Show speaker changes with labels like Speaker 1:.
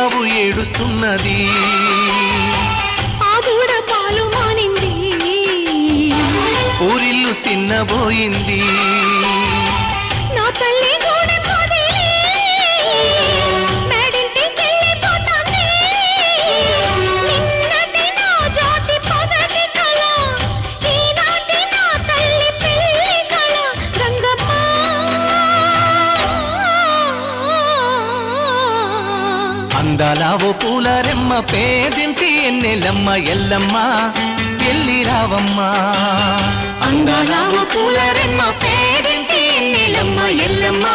Speaker 1: ఆవు ఏడుస్తున్నది
Speaker 2: ఆ దూడ పాలు మానింది
Speaker 1: ఊరిల్లు చిన్నబోయింది
Speaker 2: నా తల్లి గూడె పొదిలి మేడింటికెళ్ళిపోతాంది నిన్నటి నా జ్యోతి పొదటి కళ ఈనాటి నా తల్లి పెళ్లి కళ గంగమ్మ
Speaker 1: అందాల ఓ పూల రెమ్మ పేదింటి ఎన్నెలమ్మ ఎల్లమ్మ ఎల్లి రావమ్మా
Speaker 2: అందాల ఓ పూల రెమ్మ పేదింటి ఎన్నెలమ్మ ఎల్లమ్మ